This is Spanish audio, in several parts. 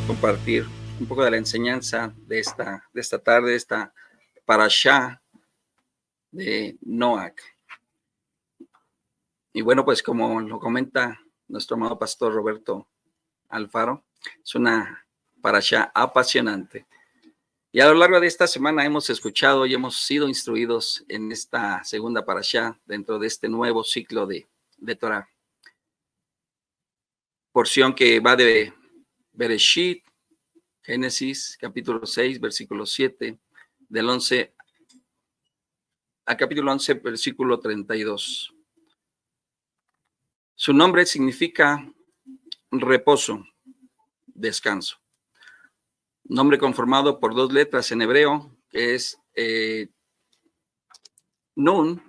compartir un poco de la enseñanza de esta tarde, esta parashá de Noach. Y bueno, pues como lo comenta nuestro amado pastor Roberto Alfaro, es una parashá apasionante. Y a lo largo de esta semana hemos escuchado y hemos sido instruidos en esta segunda parashá dentro de este nuevo ciclo de Torah. Porción que va de Bereshit, Génesis, capítulo 6, versículo 7, del 11 al capítulo 11, versículo 32. Su nombre significa reposo, descanso. Nombre conformado por dos letras en hebreo, que es Nun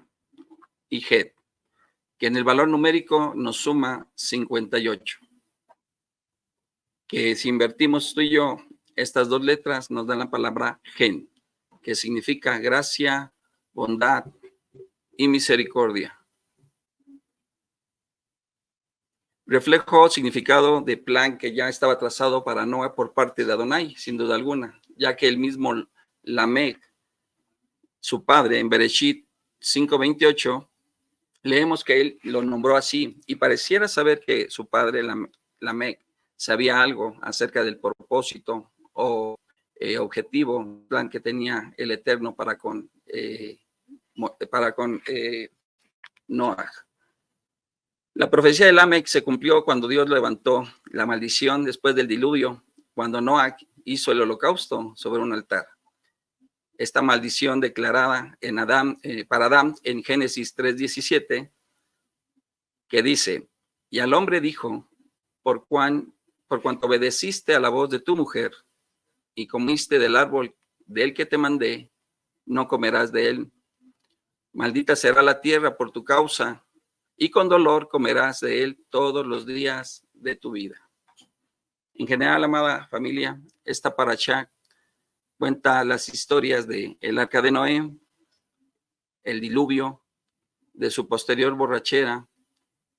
y Het, que en el valor numérico nos suma 58. Que si invertimos tú y yo estas dos letras, nos dan la palabra Gen, que significa gracia, bondad y misericordia. Reflejo significado de plan que ya estaba trazado para Noé por parte de Adonai, sin duda alguna, ya que el mismo Lamec, su padre, en Bereshit 5:28, leemos que él lo nombró así, y pareciera saber que su padre, Lamec, sabía algo acerca del propósito o objetivo, plan que tenía el Eterno para con Noach. La profecía de Lamec se cumplió cuando Dios levantó la maldición después del diluvio, cuando Noach hizo el holocausto sobre un altar. Esta maldición declarada para Adán en Génesis 3:17, que dice: y al hombre dijo, por cuanto obedeciste a la voz de tu mujer y comiste del árbol del que te mandé, no comerás de él. Maldita será la tierra por tu causa, y con dolor comerás de él todos los días de tu vida. En general, amada familia, esta parashá cuenta las historias de el arca de Noé, el diluvio, de su posterior borrachera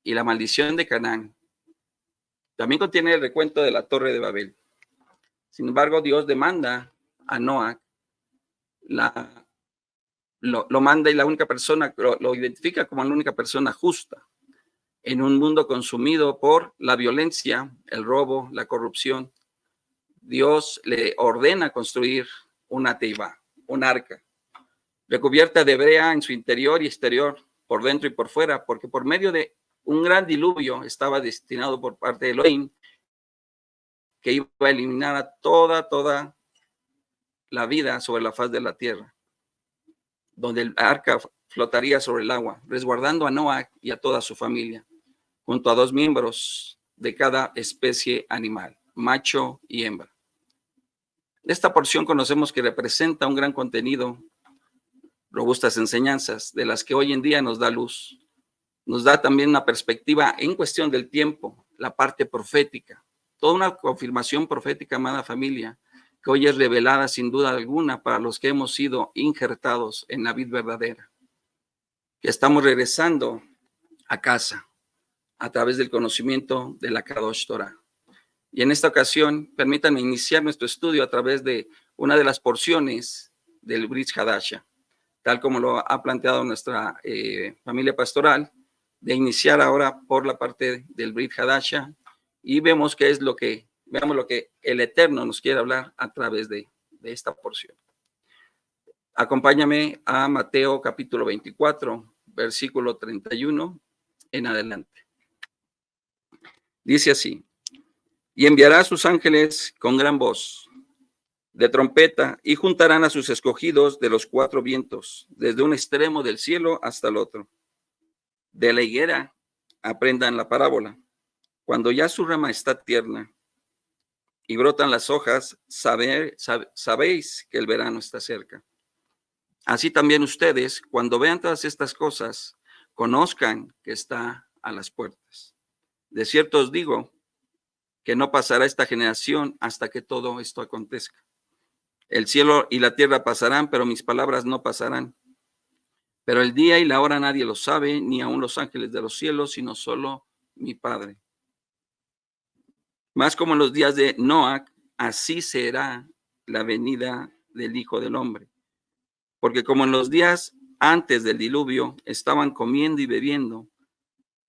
y la maldición de Canaán. También contiene el recuento de la Torre de Babel. Sin embargo, Dios demanda a Noach, lo manda y la única persona, lo identifica como la única persona justa en un mundo consumido por la violencia, el robo, la corrupción. Dios le ordena construir una teibá, un arca, recubierta de brea en su interior y exterior, por dentro y por fuera, porque por medio de un gran diluvio estaba destinado por parte de Elohim, que iba a eliminar a toda la vida sobre la faz de la tierra, donde el arca flotaría sobre el agua, resguardando a Noach y a toda su familia, junto a 2 miembros de cada especie animal, macho y hembra. Esta porción conocemos que representa un gran contenido, robustas enseñanzas, de las que hoy en día nos da luz. Nos da también una perspectiva en cuestión del tiempo, la parte profética, toda una confirmación profética, amada familia, que hoy es revelada sin duda alguna para los que hemos sido injertados en la vid verdadera, que estamos regresando a casa a través del conocimiento de la Kadosh Torah. Y en esta ocasión, permítanme iniciar nuestro estudio a través de una de las porciones del Brit Hadasha, tal como lo ha planteado nuestra familia pastoral, de iniciar ahora por la parte del Brit Hadasha, y veamos lo que el Eterno nos quiere hablar a través de esta porción. Acompáñame a Mateo capítulo 24, versículo 31 en adelante. Dice así: y enviará a sus ángeles con gran voz de trompeta, y juntarán a sus escogidos de los 4 vientos, desde un extremo del cielo hasta el otro. De la higuera aprendan la parábola. Cuando ya su rama está tierna y brotan las hojas, sabéis que el verano está cerca. Así también ustedes, cuando vean todas estas cosas, conozcan que está a las puertas. De cierto os digo que no pasará esta generación hasta que todo esto acontezca. El cielo y la tierra pasarán, pero mis palabras no pasarán. Pero el día y la hora nadie lo sabe, ni aun los ángeles de los cielos, sino solo mi Padre. Más como en los días de Noach, así será la venida del Hijo del Hombre. Porque como en los días antes del diluvio estaban comiendo y bebiendo,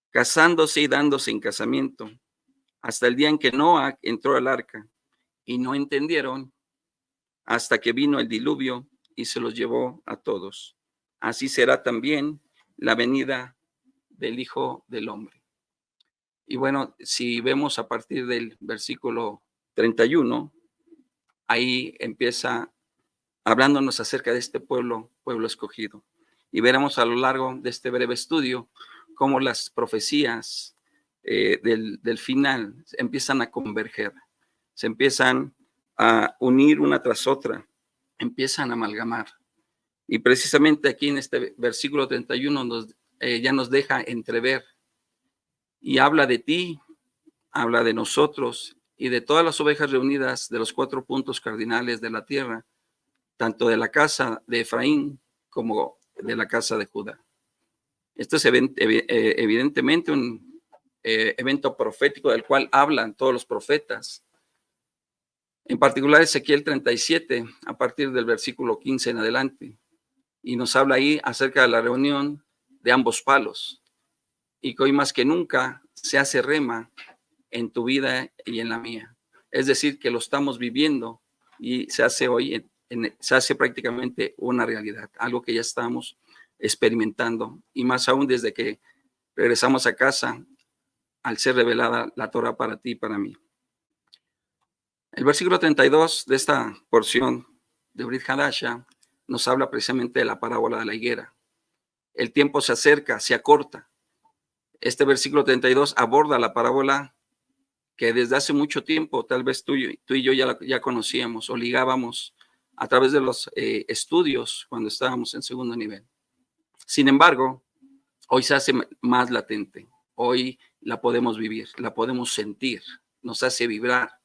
casándose y dándose en casamiento, hasta el día en que Noa entró al arca, y no entendieron hasta que vino el diluvio y se los llevó a todos. Así será también la venida del Hijo del Hombre. Y bueno, si vemos a partir del versículo 31, ahí empieza hablándonos acerca de este pueblo escogido. Y veremos a lo largo de este breve estudio cómo las profecías del final empiezan a converger, se empiezan a unir una tras otra, empiezan a amalgamar. Y precisamente aquí en este versículo 31 ya nos deja entrever y habla de ti, habla de nosotros y de todas las ovejas reunidas de los 4 puntos cardinales de la tierra, tanto de la casa de Efraín como de la casa de Judá. Esto es evidentemente un evento profético del cual hablan todos los profetas. En particular Ezequiel 37, a partir del versículo 15 en adelante. Y nos habla ahí acerca de la reunión de ambos palos. Y que hoy más que nunca se hace rema en tu vida y en la mía. Es decir, que lo estamos viviendo y se hace hoy, se hace prácticamente una realidad, algo que ya estamos experimentando. Y más aún desde que regresamos a casa al ser revelada la Torah para ti y para mí. El versículo 32 de esta porción de Brit Hadasha nos habla precisamente de la parábola de la higuera. El tiempo se acerca, se acorta. Este versículo 32 aborda la parábola que desde hace mucho tiempo, tal vez tú y yo ya conocíamos o ligábamos a través de los estudios cuando estábamos en segundo nivel. Sin embargo, hoy se hace más latente. Hoy la podemos vivir, la podemos sentir, nos hace vibrar,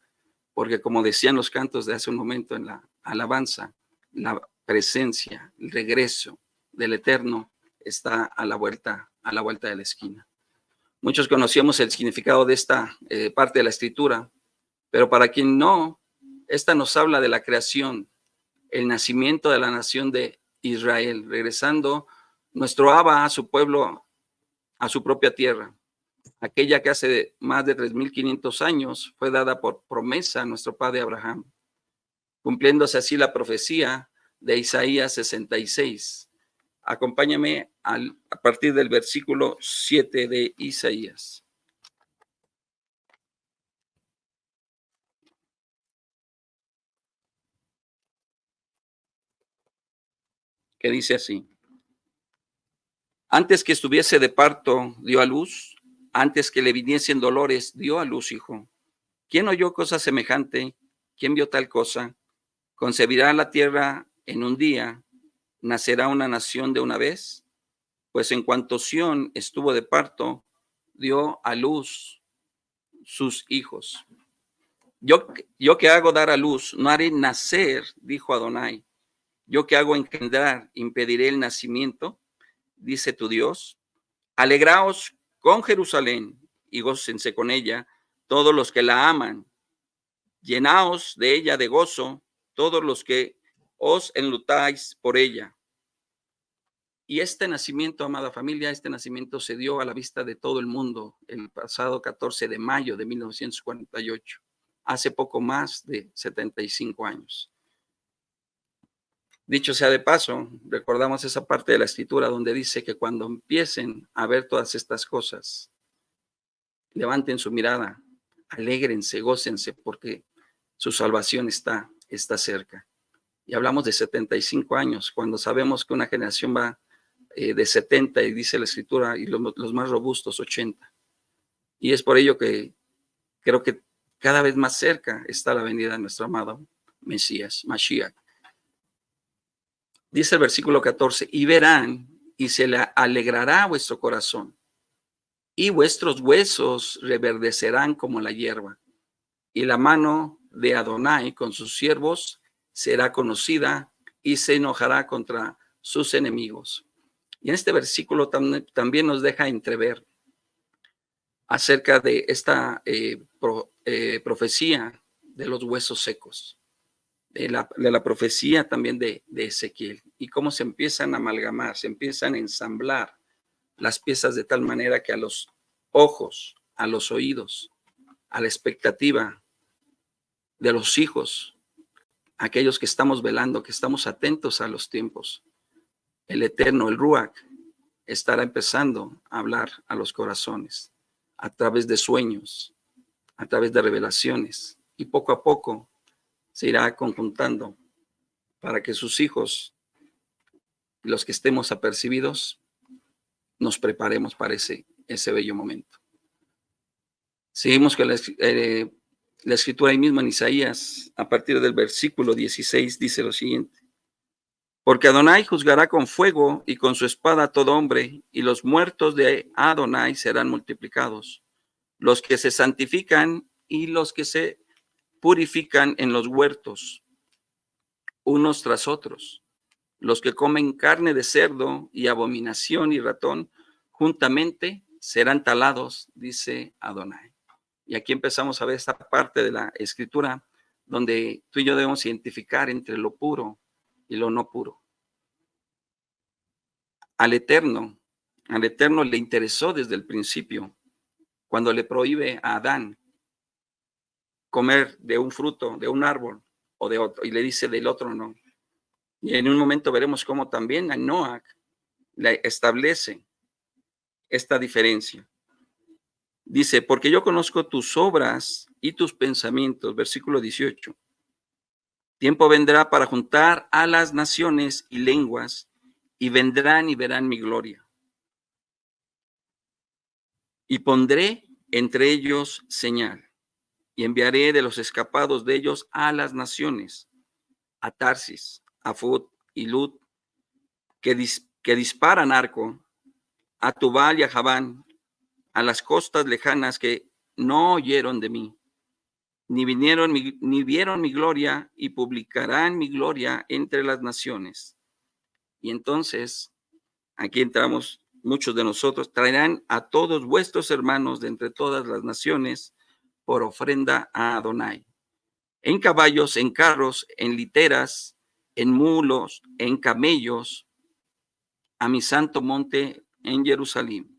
porque como decían los cantos de hace un momento en la alabanza, la presencia, el regreso del Eterno está a la vuelta de la esquina. Muchos conocíamos el significado de esta parte de la escritura, pero para quien no, esta nos habla de la creación, el nacimiento de la nación de Israel, regresando nuestro Abba a su pueblo, a su propia tierra, aquella que hace más de 3,500 años fue dada por promesa a nuestro padre Abraham, cumpliéndose así la profecía de Isaías 66. Acompáñame a partir del versículo 7 de Isaías. Que dice así: antes que estuviese de parto, dio a luz, antes que le viniesen dolores, dio a luz hijo. ¿Quién oyó cosa semejante? ¿Quién vio tal cosa? ¿Concebirá la tierra en un día? ¿Nacerá una nación de una vez? Pues en cuanto Sión estuvo de parto, dio a luz sus hijos. Yo que hago dar a luz, no haré nacer, dijo Adonai. Yo que hago engendrar, impediré el nacimiento, dice tu Dios. Alegraos con Jerusalén y gócense con ella todos los que la aman. Llenaos de ella de gozo todos los que os enlutáis por ella. Y este nacimiento, amada familia, este nacimiento se dio a la vista de todo el mundo el pasado 14 de mayo de 1948, hace poco más de 75 años. Dicho sea de paso, recordamos esa parte de la escritura donde dice que cuando empiecen a ver todas estas cosas, levanten su mirada, alégrense, gócense, porque su salvación está cerca. Y hablamos de 75 años, cuando sabemos que una generación va de 70, y dice la escritura, y los más robustos 80. Y es por ello que creo que cada vez más cerca está la venida de nuestro amado Mesías, Mashiach. Dice el versículo 14, y verán y se le alegrará vuestro corazón, y vuestros huesos reverdecerán como la hierba, y la mano de Adonai con sus siervos será conocida y se enojará contra sus enemigos. Y en este versículo también nos deja entrever acerca de esta profecía de los huesos secos, de la profecía también de Ezequiel, y cómo se empiezan a amalgamar, se empiezan a ensamblar las piezas de tal manera que a los ojos, a los oídos, a la expectativa de los hijos, aquellos que estamos velando, que estamos atentos a los tiempos, el Eterno, el Ruach, estará empezando a hablar a los corazones a través de sueños, a través de revelaciones, y poco a poco se irá conjuntando para que sus hijos, los que estemos apercibidos, nos preparemos para ese bello momento. Seguimos con la escritura ahí mismo en Isaías, a partir del versículo 16, dice lo siguiente: porque Adonai juzgará con fuego y con su espada a todo hombre, y los muertos de Adonai serán multiplicados, los que se santifican y los que se purifican en los huertos, unos tras otros. Los que comen carne de cerdo y abominación y ratón, juntamente serán talados, dice Adonai. Y aquí empezamos a ver esta parte de la escritura donde tú y yo debemos identificar entre lo puro y lo no puro. Al Eterno le interesó desde el principio, cuando le prohíbe a Adán comer de un fruto, de un árbol o de otro, y le dice del otro no. Y en un momento veremos cómo también a Noach le establece esta diferencia. Dice, porque yo conozco tus obras y tus pensamientos, versículo 18. Tiempo vendrá para juntar a las naciones y lenguas, y vendrán y verán mi gloria. Y pondré entre ellos señal, y enviaré de los escapados de ellos a las naciones, a Tarsis, a Fut y Lut, que disparan arco, a Tubal y a Javán, a las costas lejanas que no oyeron de mí, ni vieron mi gloria, y publicarán mi gloria entre las naciones. Y entonces, aquí entramos muchos de nosotros, traerán a todos vuestros hermanos de entre todas las naciones por ofrenda a Adonai, en caballos, en carros, en literas, en mulos, en camellos, a mi santo monte en Jerusalén.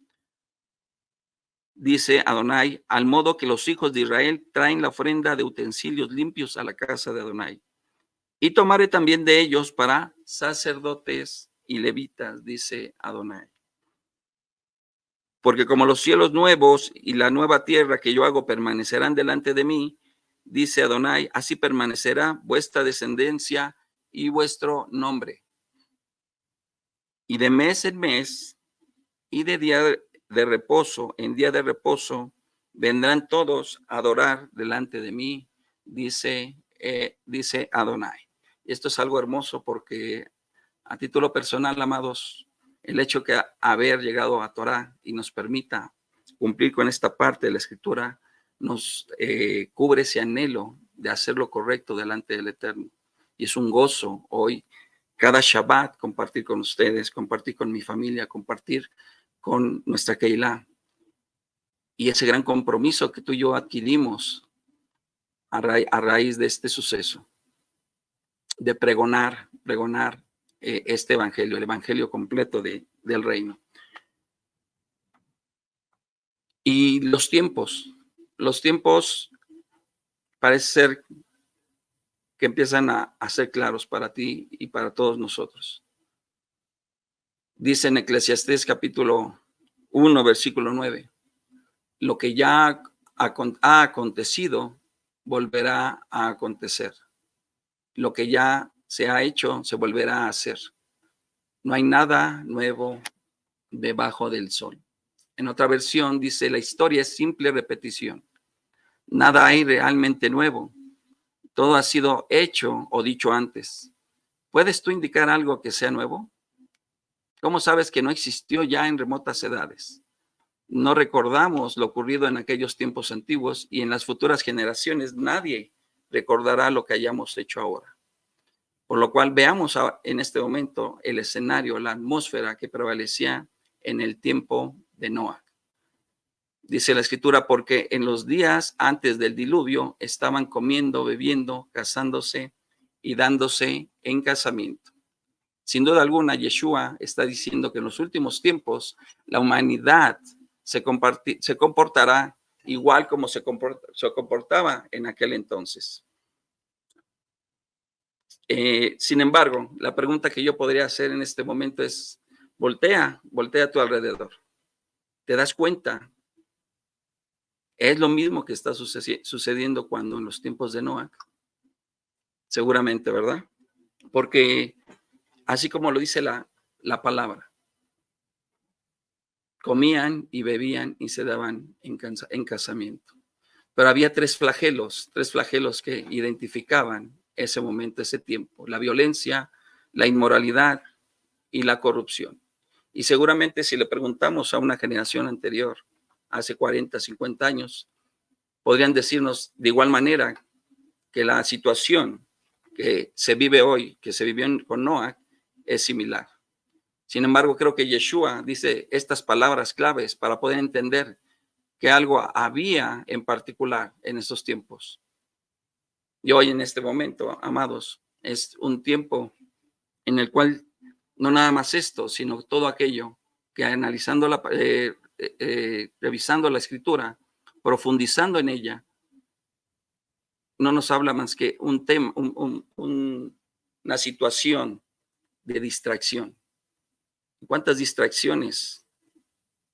Dice Adonai, al modo que los hijos de Israel traen la ofrenda de utensilios limpios a la casa de Adonai. Y tomaré también de ellos para sacerdotes y levitas, dice Adonai. Porque como los cielos nuevos y la nueva tierra que yo hago permanecerán delante de mí, dice Adonai, así permanecerá vuestra descendencia y vuestro nombre. Y de mes en mes y de día de reposo en día de reposo vendrán todos a adorar delante de mí, dice Adonai. Esto es algo hermoso porque a título personal, amados, el hecho que haber llegado a Torah y nos permita cumplir con esta parte de la escritura nos cubre ese anhelo de hacer lo correcto delante del Eterno. Y es un gozo hoy, cada Shabbat, compartir con ustedes, compartir con mi familia, compartir con nuestra Keilah. Y ese gran compromiso que tú y yo adquirimos a raíz de este suceso, de pregonar este evangelio, el evangelio completo del reino. Y los tiempos parece ser que empiezan a ser claros para ti y para todos nosotros. Dice en Eclesiastés capítulo 1, versículo 9, lo que ya ha acontecido volverá a acontecer. Lo que ya se ha hecho se volverá a hacer. No hay nada nuevo debajo del sol. En otra versión dice, la historia es simple repetición. Nada hay realmente nuevo. Todo ha sido hecho o dicho antes. ¿Puedes tú indicar algo que sea nuevo? ¿Cómo sabes que no existió ya en remotas edades? No recordamos lo ocurrido en aquellos tiempos antiguos, y en las futuras generaciones nadie recordará lo que hayamos hecho ahora. Por lo cual veamos en este momento el escenario, la atmósfera que prevalecía en el tiempo de Noah. Dice la escritura, porque en los días antes del diluvio estaban comiendo, bebiendo, casándose y dándose en casamiento. Sin duda alguna, Yeshua está diciendo que en los últimos tiempos la humanidad se comportará igual como se comportaba en aquel entonces. Sin embargo, la pregunta que yo podría hacer en este momento es, voltea a tu alrededor. ¿Te das cuenta? Es lo mismo que está sucediendo cuando en los tiempos de Noé. Seguramente, ¿verdad? Porque así como lo dice la palabra, comían y bebían y se daban en casamiento. Pero había tres flagelos que identificaban ese momento, ese tiempo: la violencia, la inmoralidad y la corrupción. Y seguramente si le preguntamos a una generación anterior, hace 40, 50 años, podrían decirnos de igual manera que la situación que se vive hoy, que se vivió con Noah, es similar. Sin embargo, creo que Yeshua dice estas palabras claves para poder entender que algo había en particular en estos tiempos. Y hoy en este momento, amados, es un tiempo en el cual no nada más esto, sino todo aquello que analizando revisando la escritura, profundizando en ella, no nos habla más que un tema, una situación de distracción. ¿Cuántas distracciones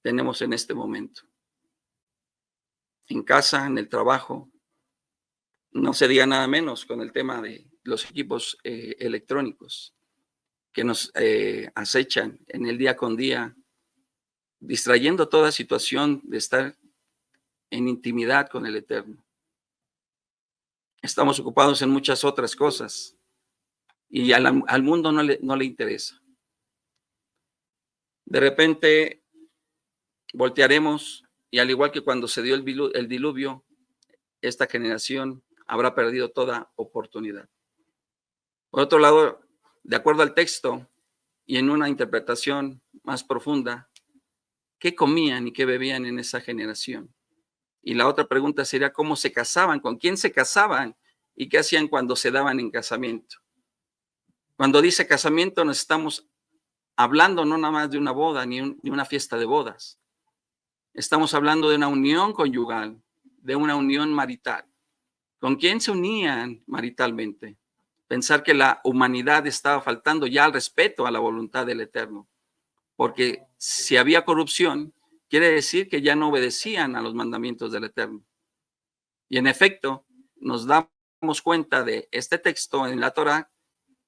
tenemos en este momento? En casa, en el trabajo, no se diga nada menos con el tema de los equipos electrónicos que nos acechan en el día con día, distrayendo toda situación de estar en intimidad con el Eterno. Estamos ocupados en muchas otras cosas y al mundo no le interesa. De repente voltearemos y al igual que cuando se dio el diluvio, esta generación habrá perdido toda oportunidad. Por otro lado, de acuerdo al texto y en una interpretación más profunda, ¿qué comían y qué bebían en esa generación? Y la otra pregunta sería, ¿cómo se casaban? ¿Con quién se casaban? ¿Y qué hacían cuando se daban en casamiento? Cuando dice casamiento, nos estamos hablando no nada más de una boda ni una fiesta de bodas. Estamos hablando de una unión conyugal, de una unión marital. ¿Con quién se unían maritalmente? Pensar que la humanidad estaba faltando ya al respeto a la voluntad del Eterno. Porque si había corrupción, quiere decir que ya no obedecían a los mandamientos del Eterno. Y en efecto, nos damos cuenta de este texto en la Torá,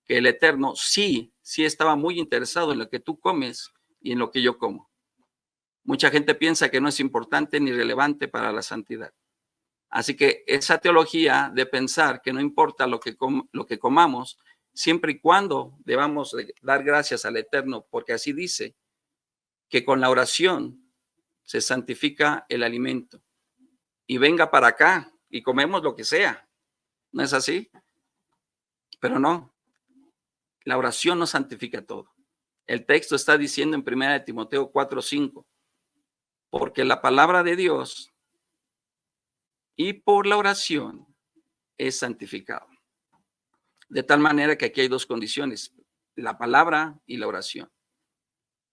que el Eterno sí estaba muy interesado en lo que tú comes y en lo que yo como. Mucha gente piensa que no es importante ni relevante para la santidad. Así que esa teología de pensar que no importa lo que comamos, siempre y cuando debamos dar gracias al Eterno, porque así dice que con la oración se santifica el alimento. Y venga para acá y comemos lo que sea. ¿No es así? Pero no, la oración no santifica todo. El texto está diciendo en 1 Timoteo 4:5, porque la palabra de Dios y por la oración es santificado. De tal manera que aquí hay dos condiciones, la palabra y la oración.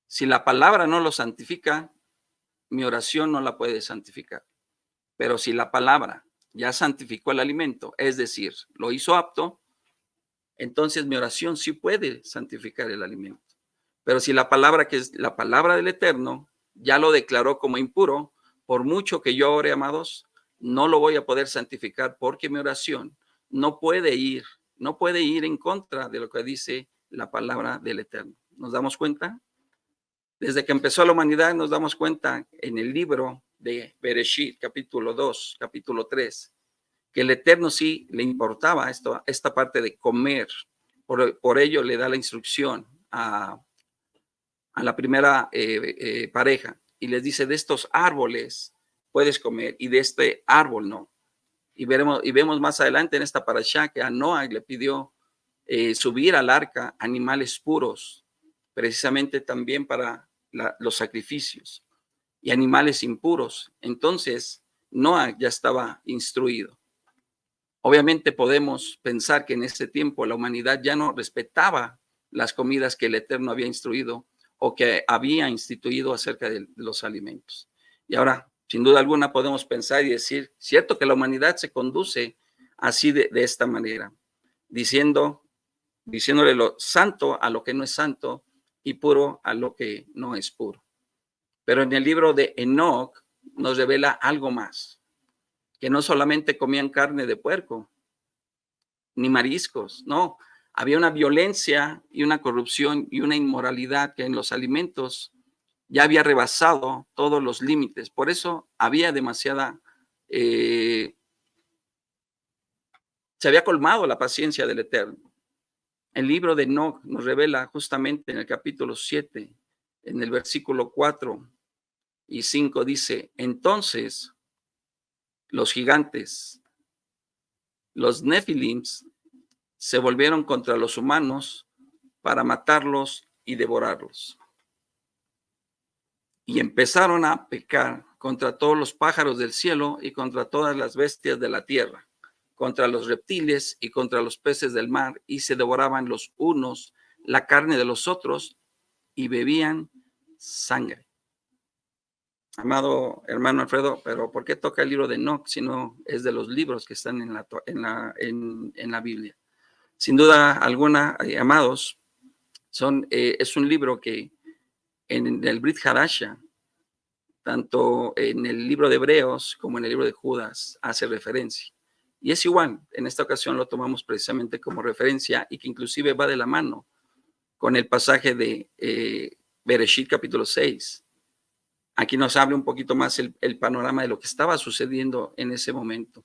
Si la palabra no lo santifica, mi oración no la puede santificar. Pero si la palabra ya santificó el alimento, es decir, lo hizo apto, entonces mi oración sí puede santificar el alimento. Pero si la palabra, que es la palabra del Eterno, ya lo declaró como impuro, por mucho que yo ore, amados, no lo voy a poder santificar porque mi oración no puede ir en contra de lo que dice la palabra del Eterno. ¿Nos damos cuenta? Desde que empezó la humanidad nos damos cuenta en el libro de Bereshit, capítulo 2, capítulo 3, que el Eterno sí le importaba esta parte de comer. Por ello le da la instrucción a la primera pareja y les dice, de estos árboles puedes comer y de este árbol no. Y vemos más adelante en esta parashá que a Noah le pidió subir al arca animales puros, precisamente también para los sacrificios. y animales impuros. Entonces, Noa ya estaba instruido. Obviamente podemos pensar que en ese tiempo la humanidad ya no respetaba las comidas que el Eterno había instruido o que había instituido acerca de los alimentos. Y ahora, sin duda alguna, podemos pensar y decir, cierto que la humanidad se conduce así de esta manera, diciéndole lo santo a lo que no es santo y puro a lo que no es puro. Pero en el libro de Enoc nos revela algo más, que no solamente comían carne de puerco, ni mariscos, no. Había una violencia y una corrupción y una inmoralidad que en los alimentos ya había rebasado todos los límites. Por eso había demasiada, se había colmado la paciencia del Eterno. El libro de Enoc nos revela justamente en el capítulo 7, en el versículo 4 y 5, dice, entonces los gigantes, los nefilims, se volvieron contra los humanos para matarlos y devorarlos. Y empezaron a pecar contra todos los pájaros del cielo y contra todas las bestias de la tierra, contra los reptiles y contra los peces del mar, y se devoraban los unos la carne de los otros y bebían sangre. Amado hermano Alfredo, pero ¿por qué toca el libro de Enoc si no es de los libros que están en la Biblia? Sin duda alguna, amados, es un libro que en el Brit Hadasha, tanto en el libro de Hebreos como en el libro de Judas, hace referencia. Y es igual, en esta ocasión lo tomamos precisamente como referencia y que inclusive va de la mano con el pasaje de Bereshit capítulo 6. Aquí nos habla un poquito más el panorama de lo que estaba sucediendo en ese momento.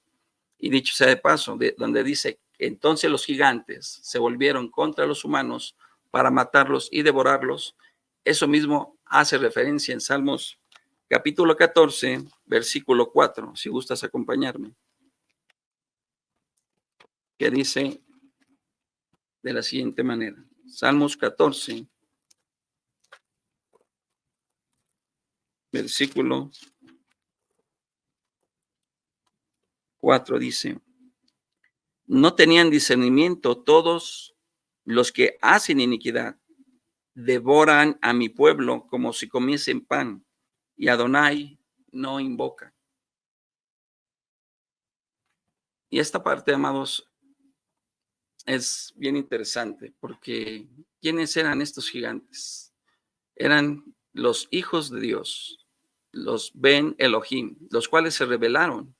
Y dicho sea de paso, donde dice, entonces los gigantes se volvieron contra los humanos para matarlos y devorarlos. Eso mismo hace referencia en Salmos capítulo 14, versículo 4, si gustas acompañarme, que dice de la siguiente manera. Salmos 14, versículo 4 dice, no tenían discernimiento todos los que hacen iniquidad, devoran a mi pueblo como si comiesen pan, y Adonai no invoca. Y esta parte, amados, es bien interesante, porque ¿quiénes eran estos gigantes? Eran los hijos de Dios, los Ben Elohim, los cuales se rebelaron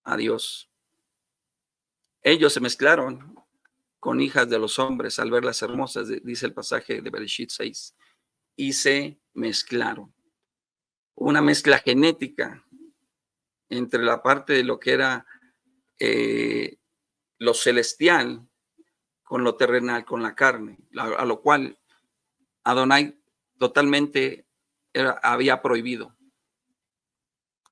a Dios. Ellos se mezclaron con hijas de los hombres al verlas hermosas, dice el pasaje de Bereshit 6, y se mezclaron. Una mezcla genética entre la parte de lo que era lo celestial con lo terrenal, con la carne, a lo cual Adonai totalmente había prohibido.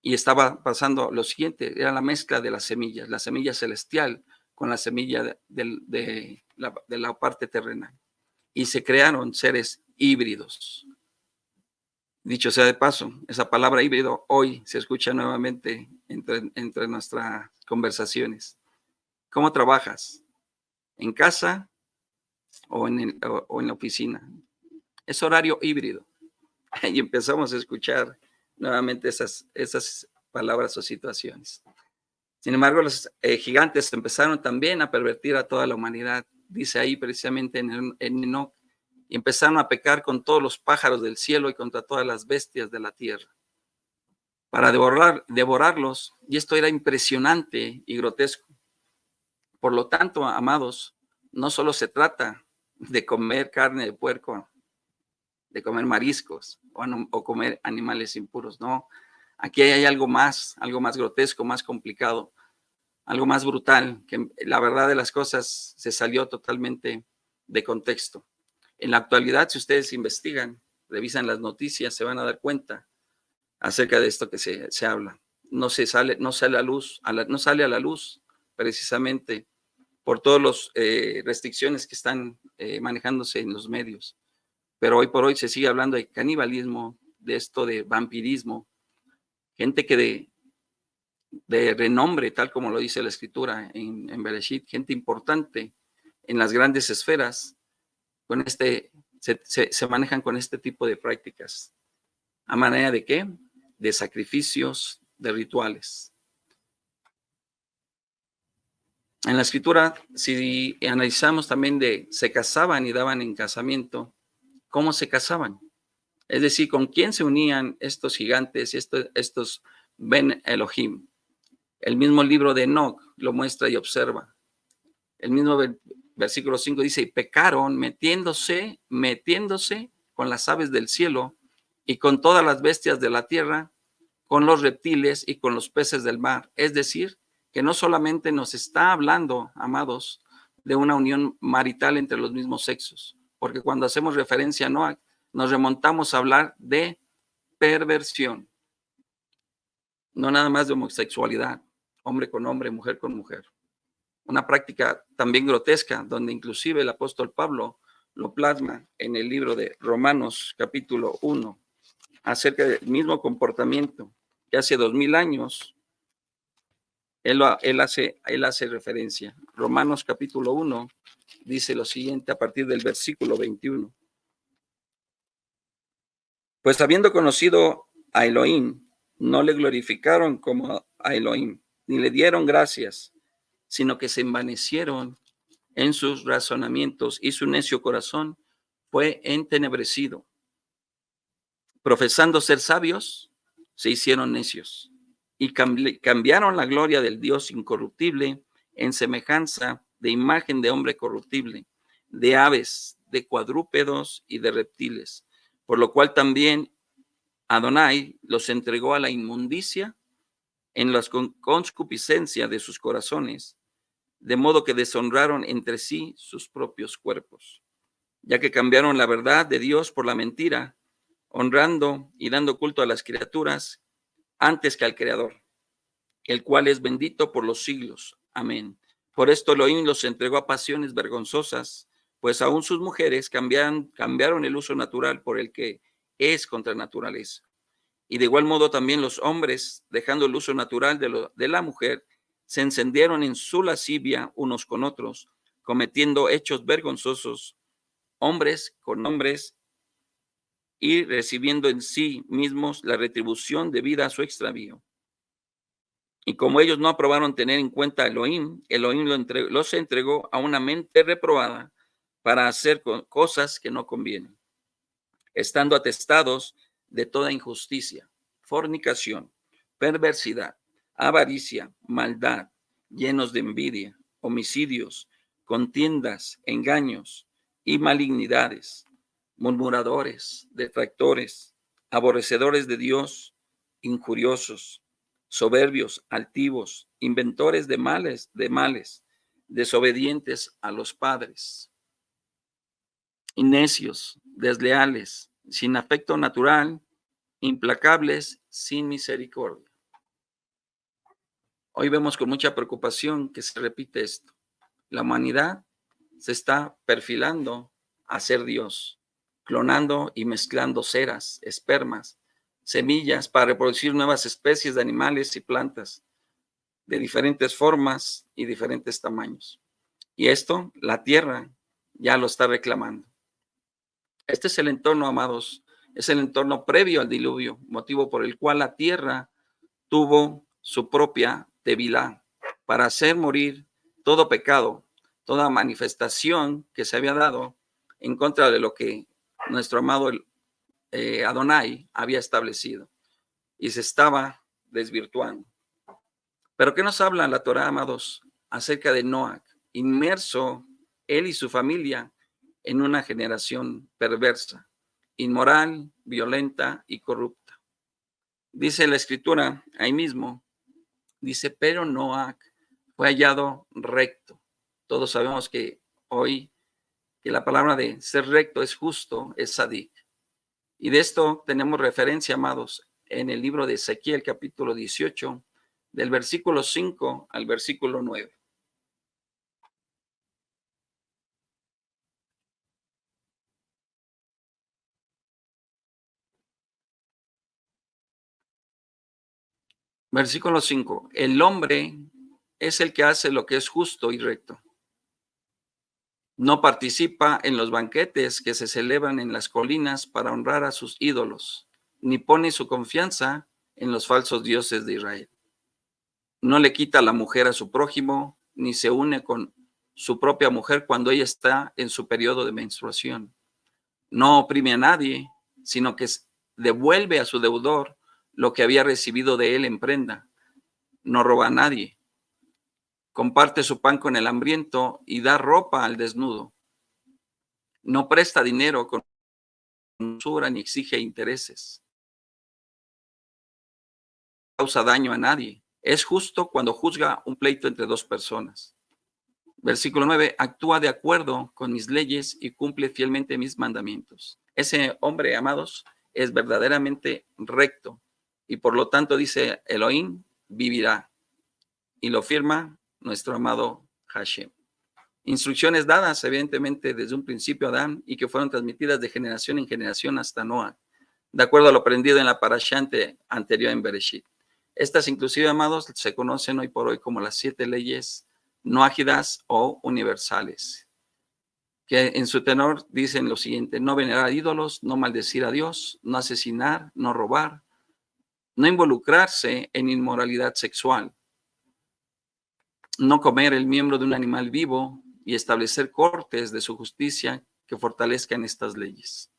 Y estaba pasando lo siguiente, era la mezcla de las semillas, la semilla celestial con la semilla de la parte terrenal. Y se crearon seres híbridos. Dicho sea de paso, esa palabra híbrido hoy se escucha nuevamente entre nuestras conversaciones. ¿Cómo trabajas? ¿En casa o en la oficina? Es horario híbrido. Y empezamos a escuchar nuevamente esas palabras o situaciones. Sin embargo, los gigantes empezaron también a pervertir a toda la humanidad. Dice ahí precisamente en Enoc, y empezaron a pecar con todos los pájaros del cielo y contra todas las bestias de la tierra, para devorarlos. Y esto era impresionante y grotesco. Por lo tanto, amados, no solo se trata de comer carne de puerco, de comer mariscos o comer animales impuros, no. Aquí hay algo más grotesco, más complicado, algo más brutal, que la verdad de las cosas se salió totalmente de contexto. En la actualidad, si ustedes investigan, revisan las noticias, se van a dar cuenta acerca de esto que se habla. No sale a la luz precisamente por todas las restricciones que están manejándose en los medios. Pero hoy por hoy se sigue hablando de canibalismo, de esto de vampirismo, gente que de renombre, tal como lo dice la escritura en Bereshit, gente importante en las grandes esferas, con se manejan con este tipo de prácticas. ¿A manera de qué? De sacrificios, de rituales. En la escritura, si analizamos también se casaban y daban en casamiento, ¿cómo se casaban? Es decir, ¿con quién se unían estos gigantes y estos Ben Elohim? El mismo libro de Enoch lo muestra y observa. El mismo versículo 5 dice, y pecaron metiéndose con las aves del cielo y con todas las bestias de la tierra, con los reptiles y con los peces del mar. Es decir, que no solamente nos está hablando, amados, de una unión marital entre los mismos sexos, porque cuando hacemos referencia a Noah, nos remontamos a hablar de perversión, no nada más de homosexualidad, hombre con hombre, mujer con mujer. Una práctica también grotesca, donde inclusive el apóstol Pablo lo plasma en el libro de Romanos capítulo 1, acerca del mismo comportamiento que hace 2000 años él hace referencia. Romanos capítulo 1 dice lo siguiente a partir del versículo 21. Pues habiendo conocido a Elohim, no le glorificaron como a Elohim, ni le dieron gracias, sino que se envanecieron en sus razonamientos y su necio corazón fue entenebrecido. Profesando ser sabios, se hicieron necios y cambiaron la gloria del Dios incorruptible en semejanza de imagen de hombre corruptible, de aves, de cuadrúpedos y de reptiles, por lo cual también Adonai los entregó a la inmundicia en la concupiscencia de sus corazones, de modo que deshonraron entre sí sus propios cuerpos, ya que cambiaron la verdad de Dios por la mentira, honrando y dando culto a las criaturas antes que al Creador, el cual es bendito por los siglos. Amén. Por esto Elohim los entregó a pasiones vergonzosas, pues aún sus mujeres cambiaron el uso natural por el que es contra naturaleza. Y de igual modo también los hombres, dejando el uso natural de la mujer, se encendieron en su lascivia unos con otros, cometiendo hechos vergonzosos, hombres con hombres, y recibiendo en sí mismos la retribución debida a su extravío. Y como ellos no aprobaron tener en cuenta a Elohim, Elohim los entregó a una mente reprobada para hacer cosas que no convienen, estando atestados de toda injusticia, fornicación, perversidad, avaricia, maldad, llenos de envidia, homicidios, contiendas, engaños y malignidades, murmuradores, detractores, aborrecedores de Dios, injuriosos, soberbios, altivos, inventores de males, desobedientes a los padres, y necios, desleales, sin afecto natural, implacables, sin misericordia. Hoy vemos con mucha preocupación que se repite esto. La humanidad se está perfilando a ser Dios, clonando y mezclando ceras, espermas, semillas para reproducir nuevas especies de animales y plantas de diferentes formas y diferentes tamaños. Y esto, la tierra ya lo está reclamando. Este es el entorno, amados, es el entorno previo al diluvio, motivo por el cual la tierra tuvo su propia Tevilá para hacer morir todo pecado, toda manifestación que se había dado en contra de lo que nuestro amado Adonai había establecido y se estaba desvirtuando. Pero ¿qué nos habla la Torá, amados, acerca de Noach, inmerso él y su familia en una generación perversa, inmoral, violenta y corrupta? Dice la escritura ahí mismo, dice, pero Noach fue hallado recto. Todos sabemos que hoy que la palabra de ser recto es justo, es sadik. Y de esto tenemos referencia, amados, en el libro de Ezequiel, capítulo 18, del versículo 5 al versículo 9. Versículo 5. El hombre es el que hace lo que es justo y recto. No participa en los banquetes que se celebran en las colinas para honrar a sus ídolos, ni pone su confianza en los falsos dioses de Israel. No le quita la mujer a su prójimo, ni se une con su propia mujer cuando ella está en su periodo de menstruación. No oprime a nadie, sino que devuelve a su deudor lo que había recibido de él en prenda. No roba a nadie. Comparte su pan con el hambriento y da ropa al desnudo. No presta dinero con usura ni exige intereses. No causa daño a nadie. Es justo cuando juzga un pleito entre dos personas. Versículo 9, actúa de acuerdo con mis leyes y cumple fielmente mis mandamientos. Ese hombre, amados, es verdaderamente recto y por lo tanto, dice Elohim, vivirá. Y lo firma nuestro amado Hashem. Instrucciones dadas, evidentemente, desde un principio a Adán y que fueron transmitidas de generación en generación hasta Noah, de acuerdo a lo aprendido en la parashá anterior en Bereshit. Estas, inclusive, amados, se conocen hoy por hoy como las 7 leyes noágidas o universales, que en su tenor dicen lo siguiente: no venerar ídolos, no maldecir a Dios, no asesinar, no robar, no involucrarse en inmoralidad sexual, no comer el miembro de un animal vivo y establecer cortes de su justicia que fortalezcan estas leyes.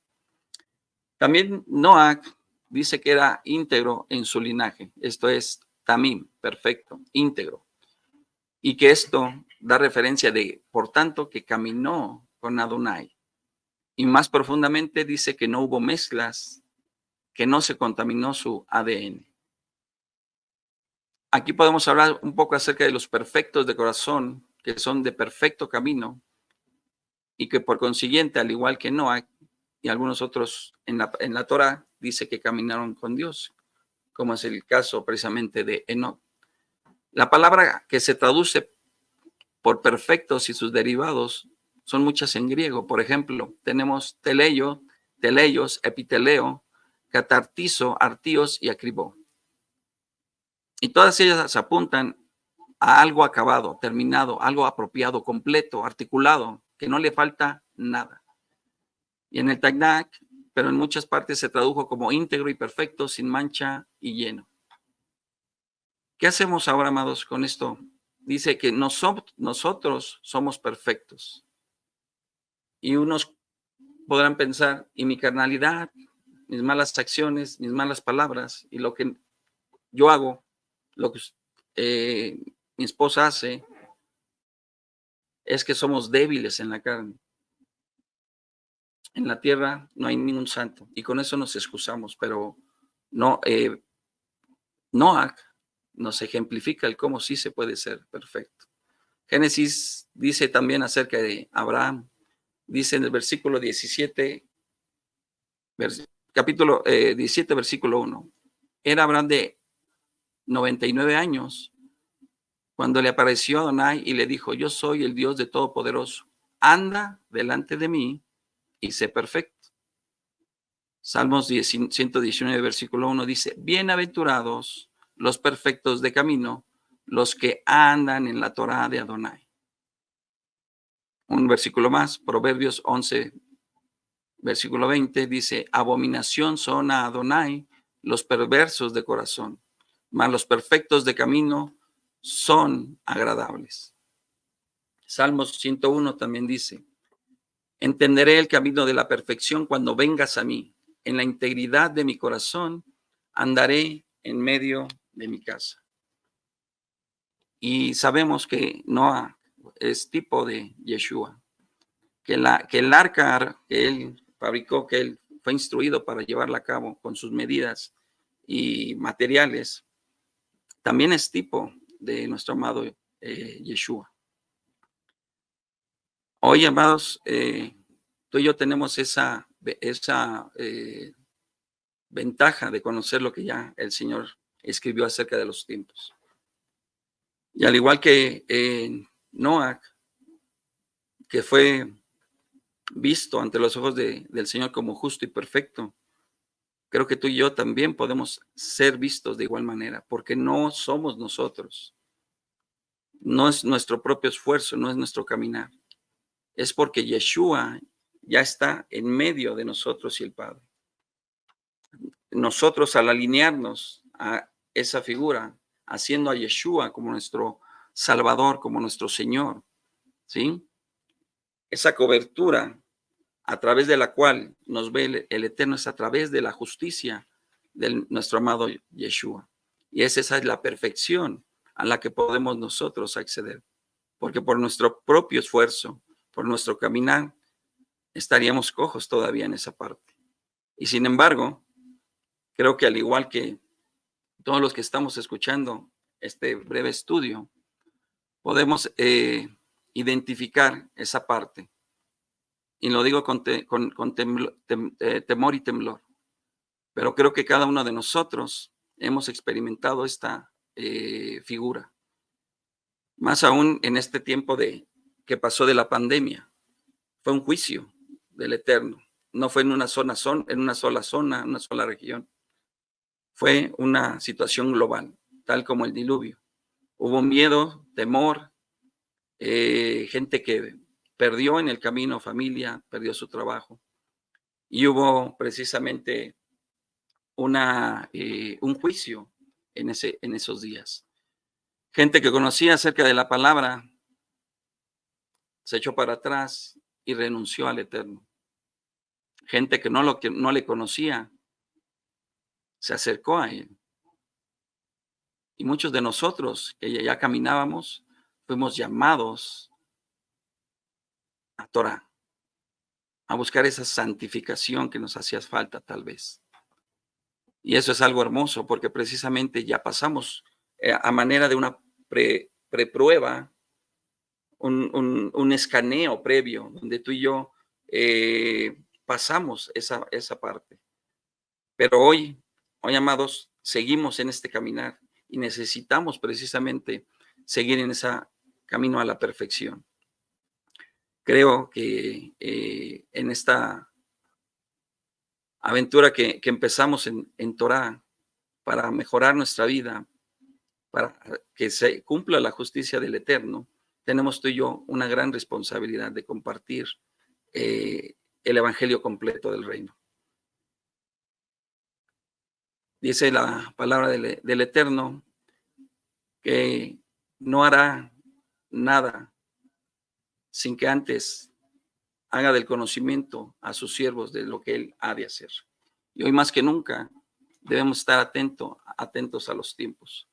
También Noah dice que era íntegro en su linaje, esto es tamim, perfecto, íntegro, y que esto da referencia de, por tanto, que caminó con Adonai. Y más profundamente dice que no hubo mezclas, que no se contaminó su ADN. Aquí podemos hablar un poco acerca de los perfectos de corazón, que son de perfecto camino, y que por consiguiente, al igual que Noah y algunos otros en la Torah, dice que caminaron con Dios, como es el caso precisamente de Enoch. La palabra que se traduce por perfectos y sus derivados son muchas en griego. Por ejemplo, tenemos teleio, teleios, epiteleo, catartizo, artíos y acribó. Y todas ellas apuntan a algo acabado, terminado, algo apropiado, completo, articulado, que no le falta nada. Y en el Tanakh, pero en muchas partes se tradujo como íntegro y perfecto, sin mancha y lleno. ¿Qué hacemos ahora, amados, con esto? Dice que nosotros somos perfectos. Y unos podrán pensar, y mi carnalidad, mis malas acciones, mis malas palabras, y lo que yo hago, lo que mi esposa hace, es que somos débiles en la carne. En la tierra no hay ningún santo, y con eso nos excusamos, pero no, Noah nos ejemplifica el cómo sí se puede ser perfecto. Génesis dice también acerca de Abraham, dice en el versículo 17, capítulo 17, versículo 1, era Abraham de 99 años cuando le apareció Adonai y le dijo: yo soy el Dios de Todopoderoso, anda delante de mí y sé perfecto. Salmos 119, versículo 1 dice: bienaventurados los perfectos de camino, los que andan en la Torá de Adonai. Un versículo más, Proverbios 11, versículo 20 dice: abominación son a Adonai los perversos de corazón, mas los perfectos de camino son agradables. Salmos 101 también dice: entenderé el camino de la perfección cuando vengas a mí. En la integridad de mi corazón andaré en medio de mi casa. Y sabemos que Noah es tipo de Yeshua, que el arca que él fabricó, que él fue instruido para llevarla a cabo con sus medidas y materiales, también es tipo de nuestro amado Yeshua. Hoy, amados, tú y yo tenemos esa ventaja de conocer lo que ya el Señor escribió acerca de los tiempos. Y al igual que Noah, que fue visto ante los ojos del Señor como justo y perfecto, creo que tú y yo también podemos ser vistos de igual manera, porque no somos nosotros, no es nuestro propio esfuerzo, no es nuestro caminar, es porque Yeshua ya está en medio de nosotros y el Padre. Nosotros al alinearnos a esa figura, haciendo a Yeshua como nuestro Salvador, como nuestro Señor, ¿sí? Esa cobertura a través de la cual nos ve el Eterno es a través de la justicia de nuestro amado Yeshua. Y esa es la perfección a la que podemos nosotros acceder. Porque por nuestro propio esfuerzo, por nuestro caminar, estaríamos cojos todavía en esa parte. Y sin embargo, creo que al igual que todos los que estamos escuchando este breve estudio, podemos identificar esa parte. Y lo digo con temor y temblor. Pero creo que cada uno de nosotros hemos experimentado esta figura. Más aún en este tiempo que pasó de la pandemia. Fue un juicio del Eterno. No fue en una sola zona, una sola región. Fue una situación global, tal como el diluvio. Hubo miedo, temor, gente que perdió en el camino familia, perdió su trabajo. Y hubo precisamente un juicio en esos días. Gente que conocía acerca de la palabra se echó para atrás y renunció al Eterno. Gente que no le conocía se acercó a él. Y muchos de nosotros que ya caminábamos, fuimos llamados a Torah, a buscar esa santificación que nos hacía falta tal vez. Y eso es algo hermoso porque precisamente ya pasamos a manera de una preprueba, un escaneo previo, donde tú y yo pasamos esa parte. Pero hoy, amados, seguimos en este caminar y necesitamos precisamente seguir en ese camino a la perfección. Creo que en esta aventura que empezamos en Torah para mejorar nuestra vida, para que se cumpla la justicia del Eterno, tenemos tú y yo una gran responsabilidad de compartir el evangelio completo del reino. Dice la palabra del Eterno que no hará nada sin que antes haga del conocimiento a sus siervos de lo que él ha de hacer. Y hoy más que nunca debemos estar atentos a los tiempos.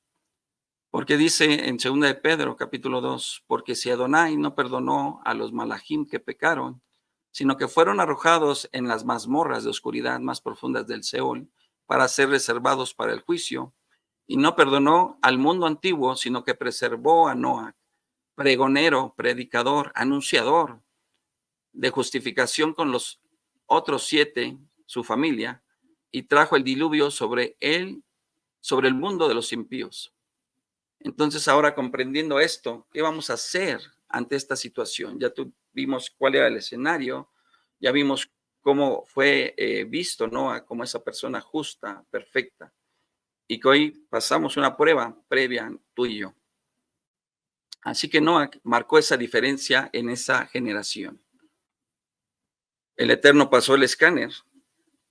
Porque dice en 2 de Pedro, capítulo 2, porque si Adonai no perdonó a los malachim que pecaron, sino que fueron arrojados en las mazmorras de oscuridad más profundas del Seol para ser reservados para el juicio, y no perdonó al mundo antiguo, sino que preservó a Noa, pregonero, predicador, anunciador de justificación con los otros 7, su familia, y trajo el diluvio sobre él, sobre el mundo de los impíos. Entonces, ahora comprendiendo esto, ¿qué vamos a hacer ante esta situación? Ya vimos cuál era el escenario, ya vimos cómo fue visto, ¿no? Como esa persona justa, perfecta, y que hoy pasamos una prueba previa tú y yo. Así que Noah marcó esa diferencia en esa generación. El Eterno pasó el escáner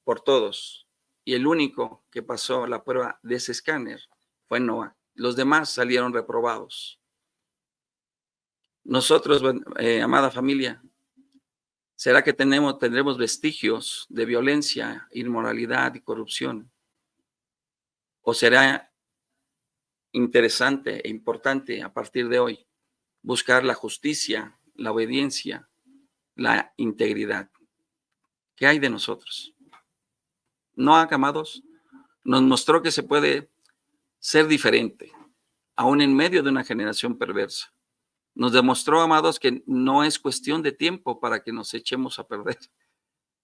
por todos, y el único que pasó la prueba de ese escáner fue Noah. Los demás salieron reprobados. Nosotros, amada familia, ¿será que tendremos vestigios de violencia, inmoralidad y corrupción? ¿O será interesante e importante a partir de hoy buscar la justicia, la obediencia, la integridad? ¿Qué hay de nosotros? No, amados, nos mostró que se puede ser diferente, aún en medio de una generación perversa. Nos demostró, amados, que no es cuestión de tiempo para que nos echemos a perder.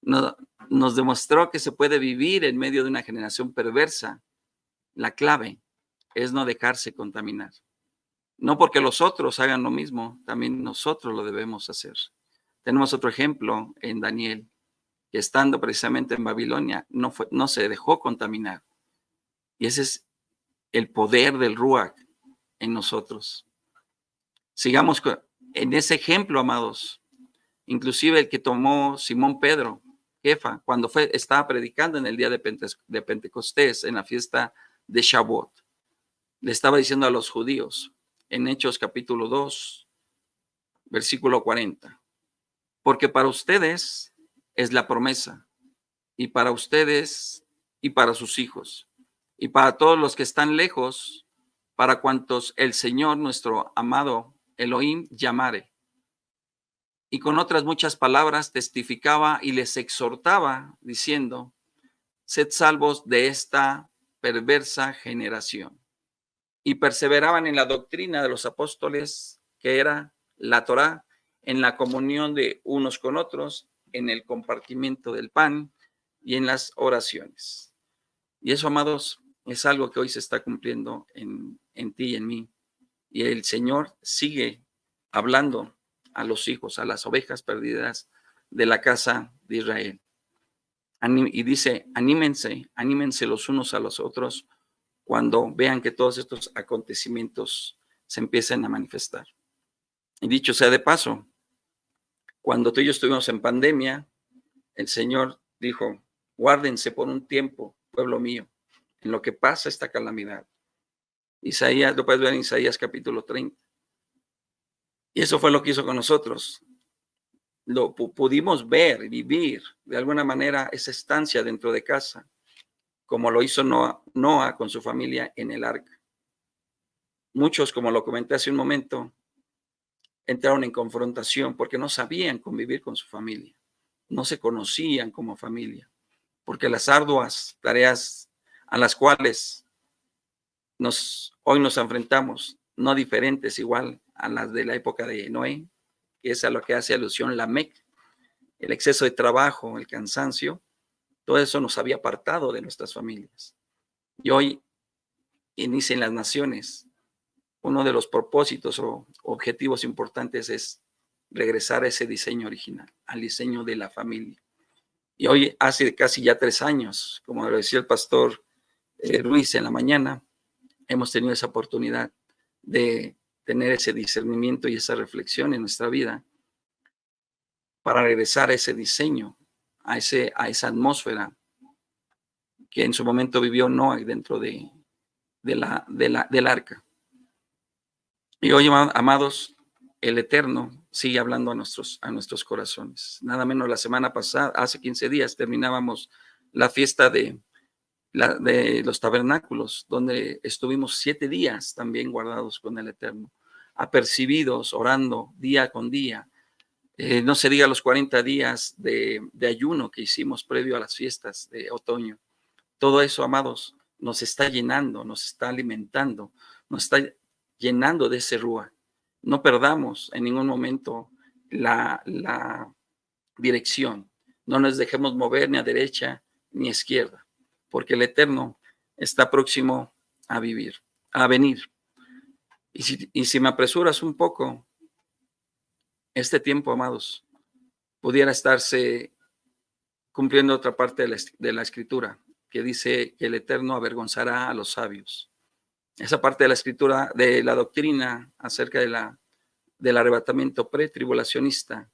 Nos demostró que se puede vivir en medio de una generación perversa. La clave es no dejarse contaminar. No porque los otros hagan lo mismo, también nosotros lo debemos hacer. Tenemos otro ejemplo en Daniel. que estando precisamente en Babilonia no se dejó contaminar. Y ese es el poder del Ruach en nosotros. Sigamos en ese ejemplo, amados. Inclusive el que tomó Simón Pedro, Jefa, cuando estaba predicando en el día de Pentecostés, en la fiesta de Shavuot, le estaba diciendo a los judíos, en Hechos capítulo 2, versículo 40, porque para ustedes es la promesa, y para ustedes y para sus hijos, y para todos los que están lejos, para cuantos el Señor, nuestro amado Elohim, llamare. Y con otras muchas palabras testificaba y les exhortaba, diciendo, sed salvos de esta perversa generación. Y perseveraban en la doctrina de los apóstoles, que era la Torá, en la comunión de unos con otros, en el compartimiento del pan y en las oraciones. Y eso, amados, es algo que hoy se está cumpliendo en ti y en mí. Y el Señor sigue hablando a los hijos, a las ovejas perdidas de la casa de Israel. Y dice, anímense los unos a los otros cuando vean que todos estos acontecimientos se empiezan a manifestar. Y dicho sea de paso, cuando tú y yo estuvimos en pandemia, el Señor dijo, guárdense por un tiempo, pueblo mío, en lo que pasa esta calamidad. Isaías, lo puedes ver en Isaías capítulo 30. Y eso fue lo que hizo con nosotros. Lo pudimos ver, vivir de alguna manera esa estancia dentro de casa, como lo hizo Noah con su familia en el arca. Muchos, como lo comenté hace un momento, entraron en confrontación porque no sabían convivir con su familia, no se conocían como familia, porque las arduas tareas a las cuales hoy nos enfrentamos, no diferentes igual a las de la época de Noé, que es a lo que hace alusión Lamec, el exceso de trabajo, el cansancio, todo eso nos había apartado de nuestras familias. Y hoy inician las naciones. Uno de los propósitos o objetivos importantes es regresar a ese diseño original, al diseño de la familia. Y hoy, hace casi ya 3 años, como lo decía el pastor Ruiz en la mañana, hemos tenido esa oportunidad de tener ese discernimiento y esa reflexión en nuestra vida para regresar a ese diseño, a esa atmósfera que en su momento vivió Noé dentro del arca. Y hoy, amados, el Eterno sigue hablando a nuestros corazones. Nada menos la semana pasada, hace 15 días, terminábamos la fiesta de los tabernáculos, donde estuvimos 7 días también guardados con el Eterno, apercibidos, orando día con día. No se diga los 40 días de ayuno que hicimos previo a las fiestas de otoño. Todo eso, amados, nos está llenando, nos está alimentando, nos está llenando de ese rúa. No perdamos en ningún momento la dirección. No nos dejemos mover ni a derecha ni a izquierda, porque el Eterno está próximo a venir. Y si me apresuras un poco, este tiempo, amados, pudiera estarse cumpliendo otra parte de la Escritura, que dice que el Eterno avergonzará a los sabios. Esa parte de la Escritura, de la doctrina acerca del arrebatamiento pretribulacionista,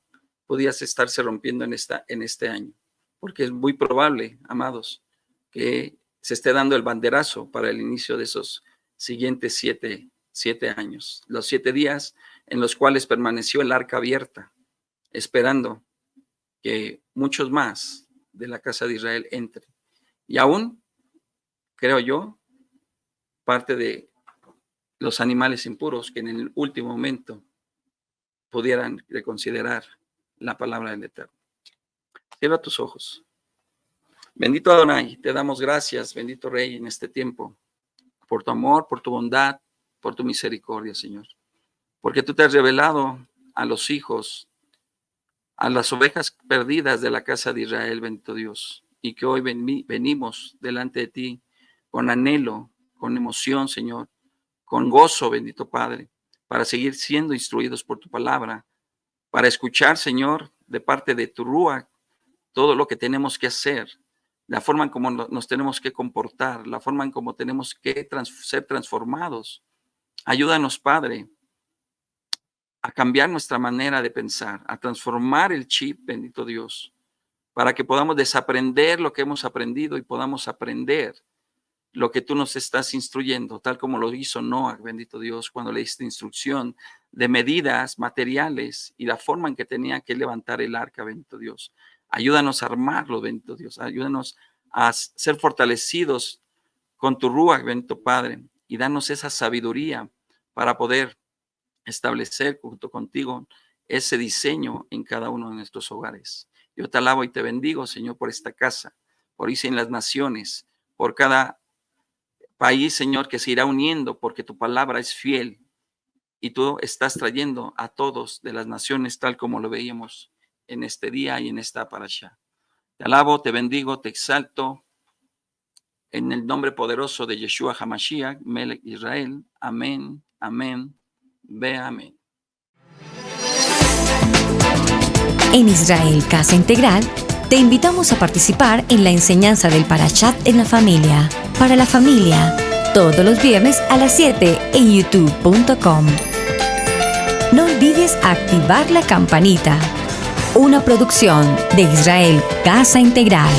pudiese estarse rompiendo en este año, porque es muy probable, amados, que se esté dando el banderazo para el inicio de esos siguientes 7 años, los 7 días en los cuales permaneció el arca abierta, esperando que muchos más de la casa de Israel entren. Y aún, creo yo, parte de los animales impuros que en el último momento pudieran reconsiderar la palabra del Eterno. Cierra tus ojos. Bendito Adonai, te damos gracias, bendito Rey, en este tiempo, por tu amor, por tu bondad, por tu misericordia, Señor. Porque tú te has revelado a los hijos, a las ovejas perdidas de la casa de Israel, bendito Dios, y que hoy venimos delante de ti con anhelo, con emoción, Señor, con gozo, bendito Padre, para seguir siendo instruidos por tu palabra, para escuchar, Señor, de parte de tu Rúa, todo lo que tenemos que hacer, la forma en cómo nos tenemos que comportar, la forma en cómo tenemos que ser transformados. Ayúdanos, Padre, a cambiar nuestra manera de pensar, a transformar el chip, bendito Dios, para que podamos desaprender lo que hemos aprendido y podamos aprender lo que tú nos estás instruyendo, tal como lo hizo Noah, bendito Dios, cuando le diste instrucción de medidas materiales y la forma en que tenía que levantar el arca, bendito Dios. Ayúdanos a armarlo, bendito Dios. Ayúdanos a ser fortalecidos con tu Ruach, bendito Padre, y danos esa sabiduría para poder establecer junto contigo ese diseño en cada uno de nuestros hogares. Yo te alabo y te bendigo, Señor, por esta casa, por irse en las naciones, por cada país, Señor, que se irá uniendo, porque tu palabra es fiel y tú estás trayendo a todos de las naciones tal como lo veíamos en este día y en esta parasha. Te alabo, te bendigo, te exalto en el nombre poderoso de Yeshua HaMashiach, Melech Israel. Amén, amén, ve amén. En Israel Casa Integral, te invitamos a participar en la enseñanza del Parashat en la familia. Para la familia, todos los viernes a las 7 en youtube.com. No olvides activar la campanita. Una producción de Israel Casa Integral.